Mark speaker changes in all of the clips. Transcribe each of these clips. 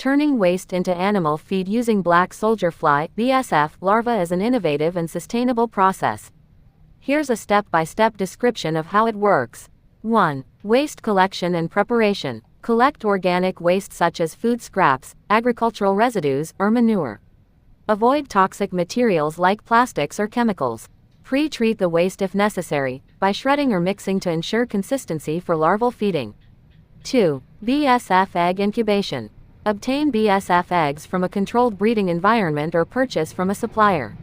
Speaker 1: Turning waste into animal feed using black soldier fly (BSF) larva is an innovative and sustainable process. Here's a step-by-step description of how it works. 1. Waste collection and preparation. Collect organic waste such as food scraps, agricultural residues, or manure. Avoid toxic materials like plastics or chemicals. Pre-treat the waste if necessary, by shredding or mixing to ensure consistency for larval feeding. 2. BSF Egg Incubation. Obtain BSF eggs from a controlled breeding environment or purchase from a supplier.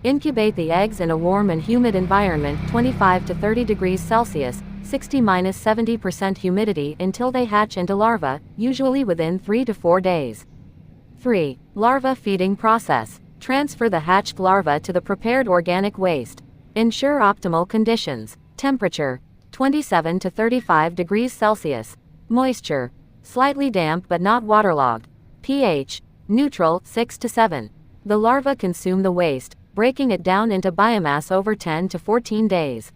Speaker 1: Incubate the eggs in a warm and humid environment 25 to 30 degrees Celsius, 60–70% humidity until they hatch into larvae, usually within 3 to 4 days. 3. Larva feeding process. Transfer the hatched larva to the prepared organic waste. Ensure optimal conditions. Temperature: 27 to 35 degrees Celsius. Moisture: slightly damp but not waterlogged. pH: neutral, 6 to 7. The larvae consume the waste, breaking it down into biomass over 10 to 14 days.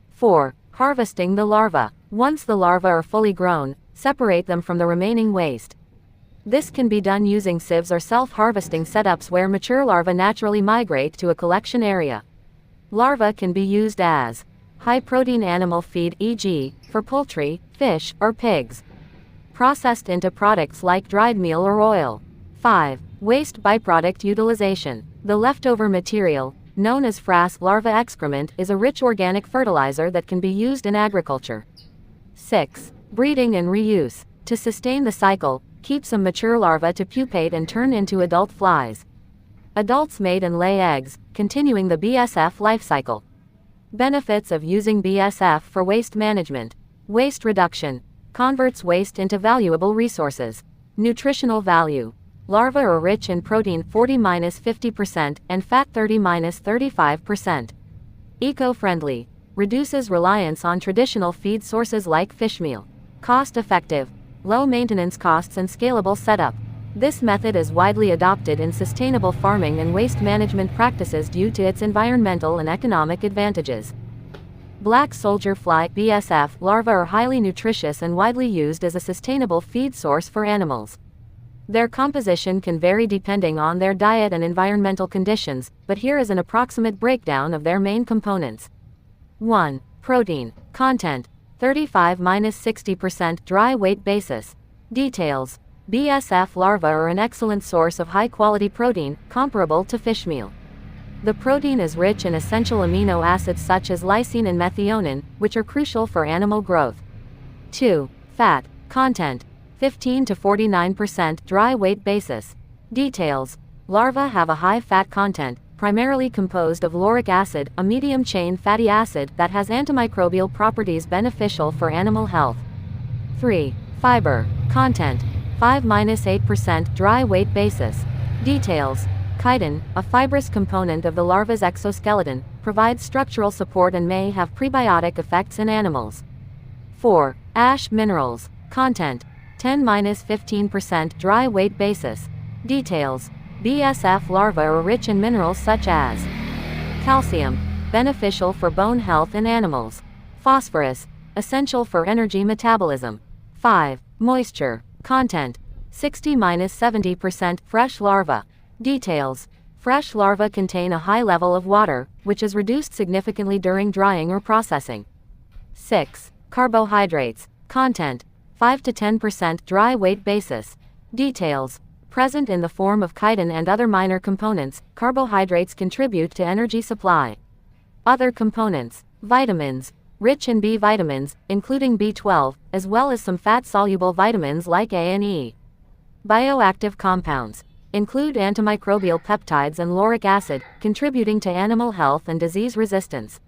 Speaker 1: 4. Harvesting the larvae. Once the larvae are fully grown, separate them from the remaining waste. This can be done using sieves or self-harvesting setups where mature larvae naturally migrate to a collection area. Larvae can be used as high-protein animal feed, e.g., for poultry, fish, or pigs. Processed into products like dried meal or oil. 5. Waste byproduct utilization. The leftover material, known as frass larva excrement, is a rich organic fertilizer that can be used in agriculture. 6. Breeding and reuse. To sustain the cycle, keep some mature larvae to pupate and turn into adult flies. Adults mate and lay eggs, continuing the BSF life cycle. Benefits of using BSF for waste management. Waste reduction. Converts waste into valuable resources. Nutritional value. Larvae are rich in protein 40–50% and fat 30–35%. Eco-friendly. Reduces reliance on traditional feed sources like fish meal. Cost-effective. Low maintenance costs and scalable setup. This method is widely adopted in sustainable farming and waste management practices due to its environmental and economic advantages. Black soldier fly (BSF) larvae are highly nutritious and widely used as a sustainable feed source for animals. Their composition can vary depending on their diet and environmental conditions, but here is an approximate breakdown of their main components. 1. Protein content: 35–60% dry weight basis. Details: BSF larvae are an excellent source of high-quality protein, comparable to fish meal. The protein is rich in essential amino acids such as lysine and methionine, which are crucial for animal growth. 2. Fat content: 15–49% dry weight basis. Details: larvae have a high fat content, primarily composed of lauric acid, a medium-chain fatty acid that has antimicrobial properties beneficial for animal health. 3. Fiber content: 5–8% dry weight basis. Details: chitin, a fibrous component of the larva's exoskeleton, provides structural support and may have prebiotic effects in animals. 4. Ash minerals content: 10–15% dry weight basis. Details: BSF larvae are rich in minerals such as calcium, beneficial for bone health in animals. Phosphorus, essential for energy metabolism. 5. Moisture content: 60–70% fresh larvae. Details: fresh larvae contain a high level of water, which is reduced significantly during drying or processing. 6. Carbohydrates content: 5–10% dry weight basis. Details: present in the form of chitin and other minor components, carbohydrates contribute to energy supply. Other components: vitamins, rich in B vitamins, including B12, as well as some fat-soluble vitamins like A and E. Bioactive compounds include antimicrobial peptides and lauric acid, contributing to animal health and disease resistance.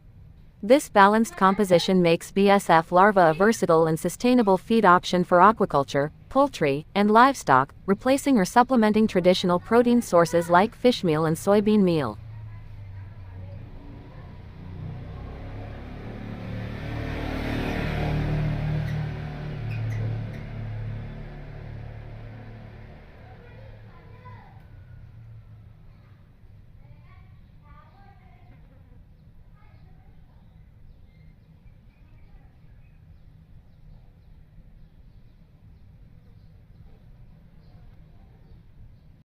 Speaker 1: This balanced composition makes BSF larvae a versatile and sustainable feed option for aquaculture, poultry, and livestock, replacing or supplementing traditional protein sources like fish meal and soybean meal.